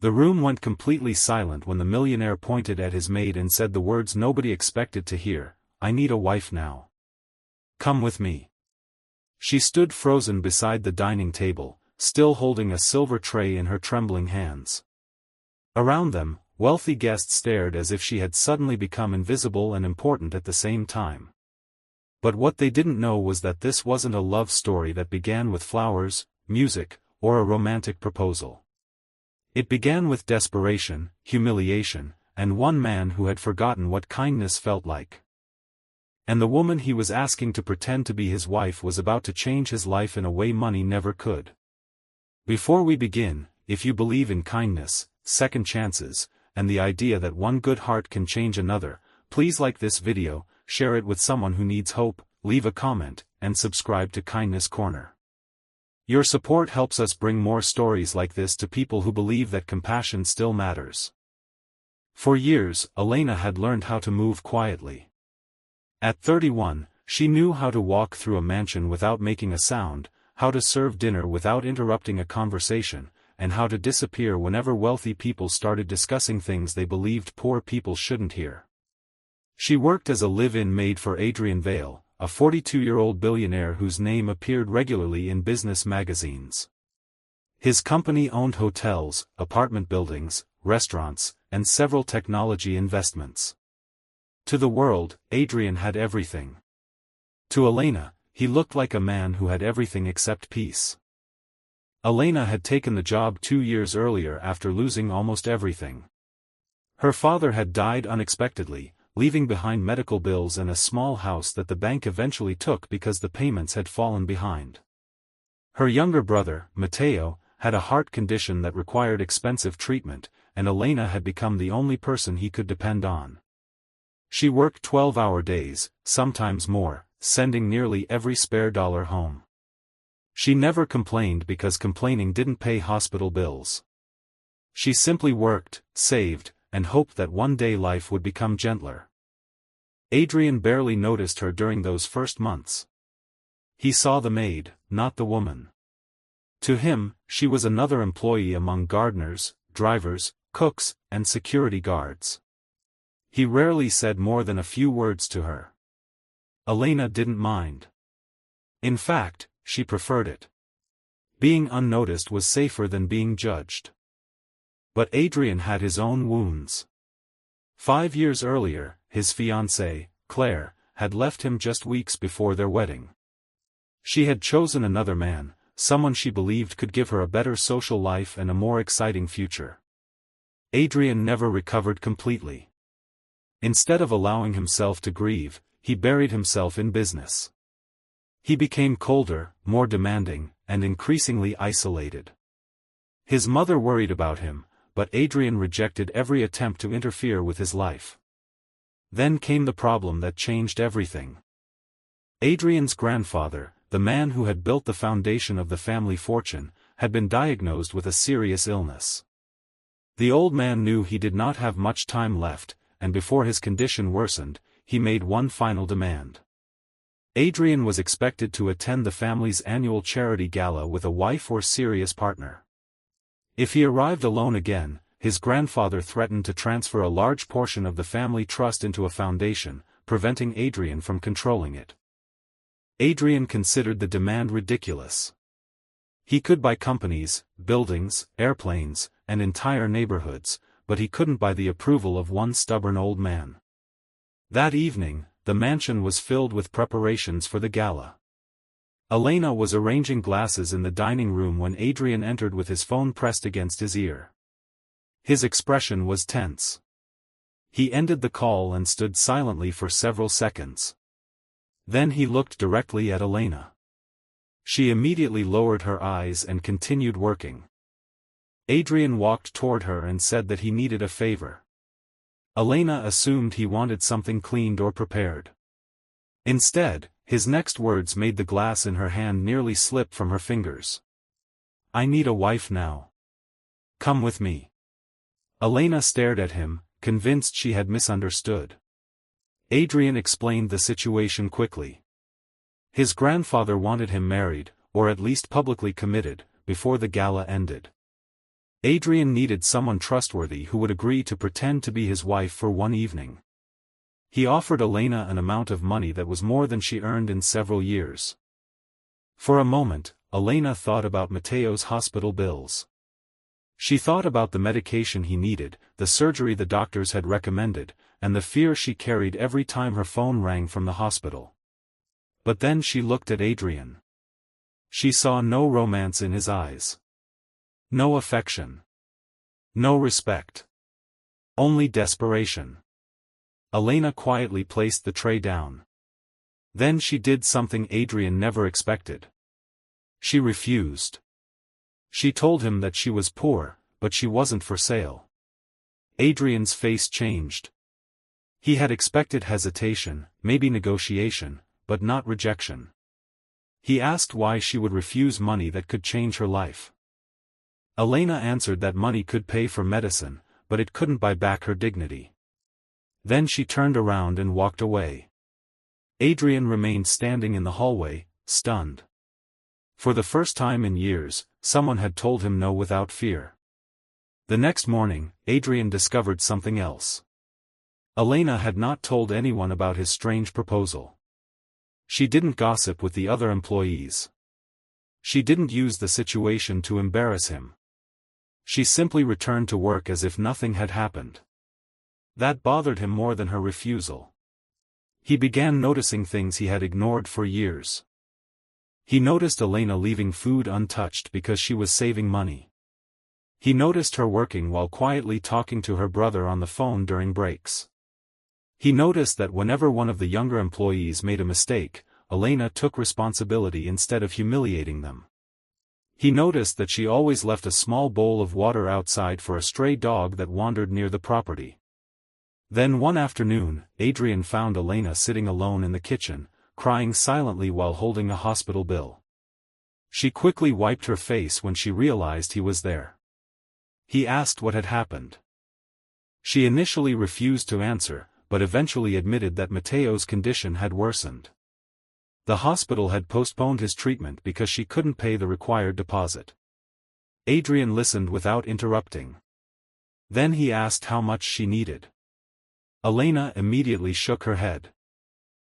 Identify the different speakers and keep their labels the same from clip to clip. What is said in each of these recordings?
Speaker 1: The room went completely silent when the millionaire pointed at his maid and said the words nobody expected to hear, "I need a wife now. Come with me." She stood frozen beside the dining table, still holding a silver tray in her trembling hands. Around them, wealthy guests stared as if she had suddenly become invisible and important at the same time. But what they didn't know was that this wasn't a love story that began with flowers, music, or a romantic proposal. It began with desperation, humiliation, and one man who had forgotten what kindness felt like. And the woman he was asking to pretend to be his wife was about to change his life in a way money never could. Before we begin, if you believe in kindness, second chances, and the idea that one good heart can change another, please like this video, share it with someone who needs hope, leave a comment, and subscribe to Kindness Corner. Your support helps us bring more stories like this to people who believe that compassion still matters. For years, Elena had learned how to move quietly. At 31, she knew how to walk through a mansion without making a sound, how to serve dinner without interrupting a conversation, and how to disappear whenever wealthy people started discussing things they believed poor people shouldn't hear. She worked as a live-in maid for Adrian Vale, a 42-year-old billionaire whose name appeared regularly in business magazines. His company owned hotels, apartment buildings, restaurants, and several technology investments. To the world, Adrian had everything. To Elena, he looked like a man who had everything except peace. Elena had taken the job 2 years earlier after losing almost everything. Her father had died unexpectedly, leaving behind medical bills and a small house that the bank eventually took because the payments had fallen behind. Her younger brother, Matteo, had a heart condition that required expensive treatment, and Elena had become the only person he could depend on. She worked 12-hour days, sometimes more, sending nearly every spare dollar home. She never complained because complaining didn't pay hospital bills. She simply worked, saved, and hoped that one day life would become gentler. Adrian barely noticed her during those first months. He saw the maid, not the woman. To him, she was another employee among gardeners, drivers, cooks, and security guards. He rarely said more than a few words to her. Elena didn't mind. In fact, she preferred it. Being unnoticed was safer than being judged. But Adrian had his own wounds. 5 years earlier, his fiancée, Claire, had left him just weeks before their wedding. She had chosen another man, someone she believed could give her a better social life and a more exciting future. Adrian never recovered completely. Instead of allowing himself to grieve, he buried himself in business. He became colder, more demanding, and increasingly isolated. His mother worried about him, but Adrian rejected every attempt to interfere with his life. Then came the problem that changed everything. Adrian's grandfather, the man who had built the foundation of the family fortune, had been diagnosed with a serious illness. The old man knew he did not have much time left, and before his condition worsened, he made one final demand. Adrian was expected to attend the family's annual charity gala with a wife or serious partner. If he arrived alone again, his grandfather threatened to transfer a large portion of the family trust into a foundation, preventing Adrian from controlling it. Adrian considered the demand ridiculous. He could buy companies, buildings, airplanes, and entire neighborhoods, but he couldn't buy the approval of one stubborn old man. That evening, the mansion was filled with preparations for the gala. Elena was arranging glasses in the dining room when Adrian entered with his phone pressed against his ear. His expression was tense. He ended the call and stood silently for several seconds. Then he looked directly at Elena. She immediately lowered her eyes and continued working. Adrian walked toward her and said that he needed a favor. Elena assumed he wanted something cleaned or prepared. Instead, his next words made the glass in her hand nearly slip from her fingers. "I need a wife now. Come with me." Elena stared at him, convinced she had misunderstood. Adrian explained the situation quickly. His grandfather wanted him married, or at least publicly committed, before the gala ended. Adrian needed someone trustworthy who would agree to pretend to be his wife for one evening. He offered Elena an amount of money that was more than she earned in several years. For a moment, Elena thought about Mateo's hospital bills. She thought about the medication he needed, the surgery the doctors had recommended, and the fear she carried every time her phone rang from the hospital. But then she looked at Adrian. She saw no romance in his eyes. No affection. No respect. Only desperation. Elena quietly placed the tray down. Then she did something Adrian never expected. She refused. She told him that she was poor, but she wasn't for sale. Adrian's face changed. He had expected hesitation, maybe negotiation, but not rejection. He asked why she would refuse money that could change her life. Elena answered that money could pay for medicine, but it couldn't buy back her dignity. Then she turned around and walked away. Adrian remained standing in the hallway, stunned. For the first time in years, someone had told him no without fear. The next morning, Adrian discovered something else. Elena had not told anyone about his strange proposal. She didn't gossip with the other employees. She didn't use the situation to embarrass him. She simply returned to work as if nothing had happened. That bothered him more than her refusal. He began noticing things he had ignored for years. He noticed Elena leaving food untouched because she was saving money. He noticed her working while quietly talking to her brother on the phone during breaks. He noticed that whenever one of the younger employees made a mistake, Elena took responsibility instead of humiliating them. He noticed that she always left a small bowl of water outside for a stray dog that wandered near the property. Then one afternoon, Adrian found Elena sitting alone in the kitchen, crying silently while holding a hospital bill. She quickly wiped her face when she realized he was there. He asked what had happened. She initially refused to answer, but eventually admitted that Mateo's condition had worsened. The hospital had postponed his treatment because she couldn't pay the required deposit. Adrian listened without interrupting. Then he asked how much she needed. Elena immediately shook her head.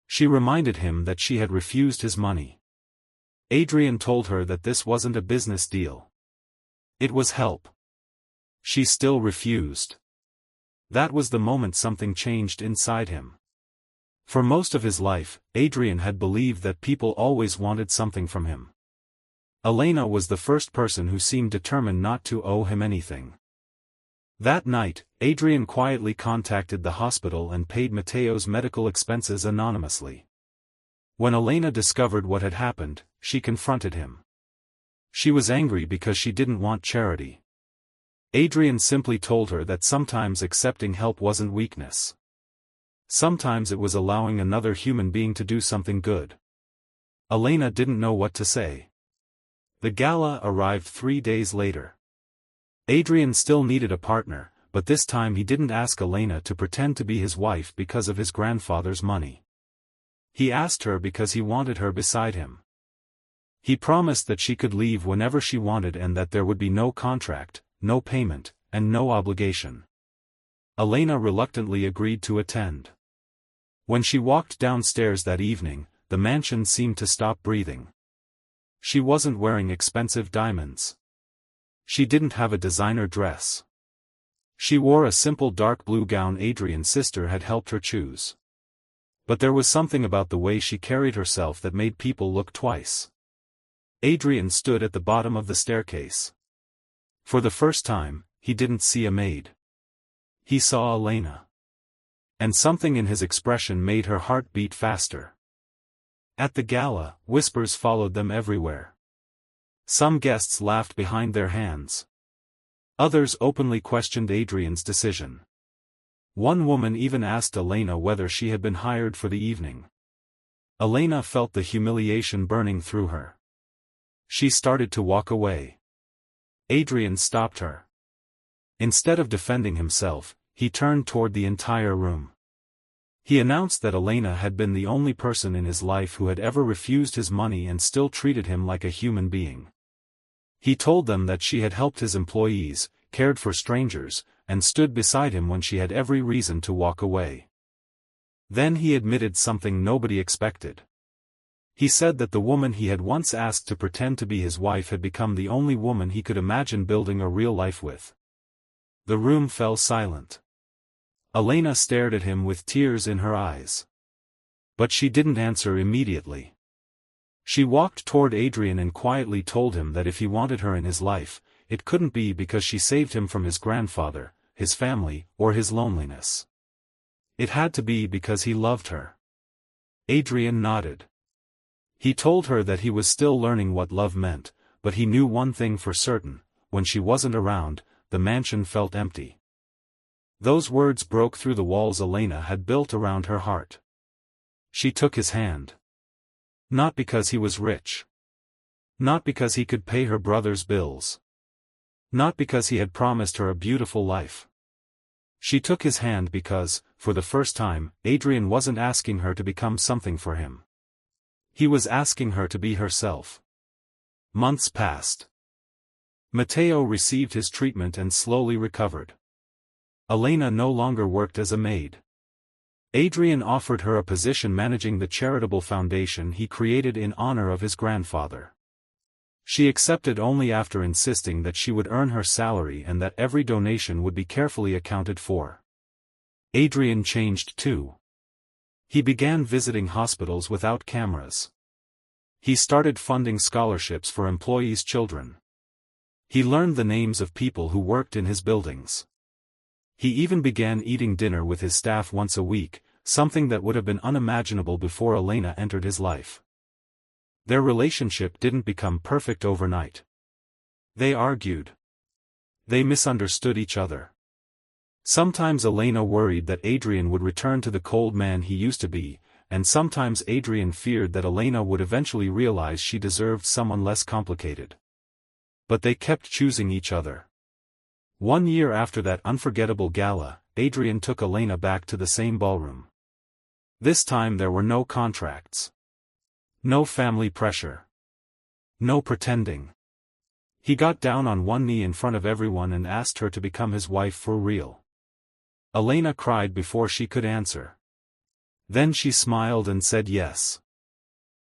Speaker 1: She reminded him that she had refused his money. Adrian told her that this wasn't a business deal. It was help. She still refused. That was the moment something changed inside him. For most of his life, Adrian had believed that people always wanted something from him. Elena was the first person who seemed determined not to owe him anything. That night, Adrian quietly contacted the hospital and paid Mateo's medical expenses anonymously. When Elena discovered what had happened, she confronted him. She was angry because she didn't want charity. Adrian simply told her that sometimes accepting help wasn't weakness. Sometimes it was allowing another human being to do something good. Elena didn't know what to say. The gala arrived 3 days later. Adrian still needed a partner, but this time he didn't ask Elena to pretend to be his wife because of his grandfather's money. He asked her because he wanted her beside him. He promised that she could leave whenever she wanted and that there would be no contract, no payment, and no obligation. Elena reluctantly agreed to attend. When she walked downstairs that evening, the mansion seemed to stop breathing. She wasn't wearing expensive diamonds. She didn't have a designer dress. She wore a simple dark blue gown Adrian's sister had helped her choose. But there was something about the way she carried herself that made people look twice. Adrian stood at the bottom of the staircase. For the first time, he didn't see a maid. He saw Elena. And something in his expression made her heart beat faster. At the gala, whispers followed them everywhere. Some guests laughed behind their hands. Others openly questioned Adrian's decision. One woman even asked Elena whether she had been hired for the evening. Elena felt the humiliation burning through her. She started to walk away. Adrian stopped her. Instead of defending himself, he turned toward the entire room. He announced that Elena had been the only person in his life who had ever refused his money and still treated him like a human being. He told them that she had helped his employees, cared for strangers, and stood beside him when she had every reason to walk away. Then he admitted something nobody expected. He said that the woman he had once asked to pretend to be his wife had become the only woman he could imagine building a real life with. The room fell silent. Elena stared at him with tears in her eyes. But she didn't answer immediately. She walked toward Adrian and quietly told him that if he wanted her in his life, it couldn't be because she saved him from his grandfather, his family, or his loneliness. It had to be because he loved her. Adrian nodded. He told her that he was still learning what love meant, but he knew one thing for certain: when she wasn't around, the mansion felt empty. Those words broke through the walls Elena had built around her heart. She took his hand. Not because he was rich. Not because he could pay her brother's bills. Not because he had promised her a beautiful life. She took his hand because, for the first time, Adrian wasn't asking her to become something for him. He was asking her to be herself. Months passed. Matteo received his treatment and slowly recovered. Elena no longer worked as a maid. Adrian offered her a position managing the charitable foundation he created in honor of his grandfather. She accepted only after insisting that she would earn her salary and that every donation would be carefully accounted for. Adrian changed too. He began visiting hospitals without cameras. He started funding scholarships for employees' children. He learned the names of people who worked in his buildings. He even began eating dinner with his staff once a week, something that would have been unimaginable before Elena entered his life. Their relationship didn't become perfect overnight. They argued. They misunderstood each other. Sometimes Elena worried that Adrian would return to the cold man he used to be, and sometimes Adrian feared that Elena would eventually realize she deserved someone less complicated. But they kept choosing each other. 1 year after that unforgettable gala, Adrian took Elena back to the same ballroom. This time there were no contracts. No family pressure. No pretending. He got down on one knee in front of everyone and asked her to become his wife for real. Elena cried before she could answer. Then she smiled and said yes.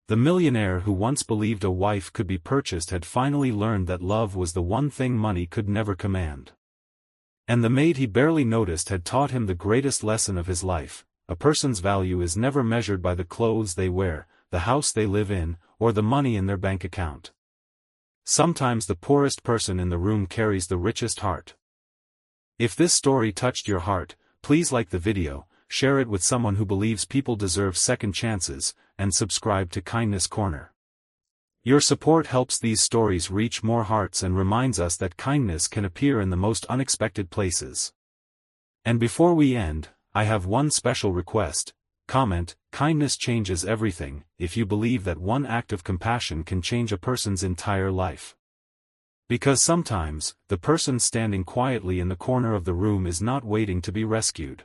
Speaker 1: The millionaire who once believed a wife could be purchased had finally learned that love was the one thing money could never command. And the maid he barely noticed had taught him the greatest lesson of his life: a person's value is never measured by the clothes they wear, the house they live in, or the money in their bank account. Sometimes the poorest person in the room carries the richest heart. If this story touched your heart, please like the video, share it with someone who believes people deserve second chances, and subscribe to Kindness Corner. Your support helps these stories reach more hearts and reminds us that kindness can appear in the most unexpected places. And before we end, I have one special request. Comment, "Kindness changes everything," if you believe that one act of compassion can change a person's entire life. Because sometimes, the person standing quietly in the corner of the room is not waiting to be rescued.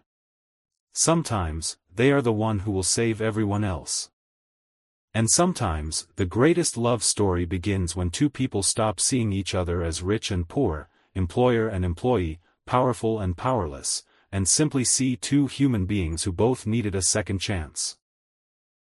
Speaker 1: Sometimes, they are the one who will save everyone else. And sometimes, the greatest love story begins when two people stop seeing each other as rich and poor, employer and employee, powerful and powerless, and simply see two human beings who both needed a second chance.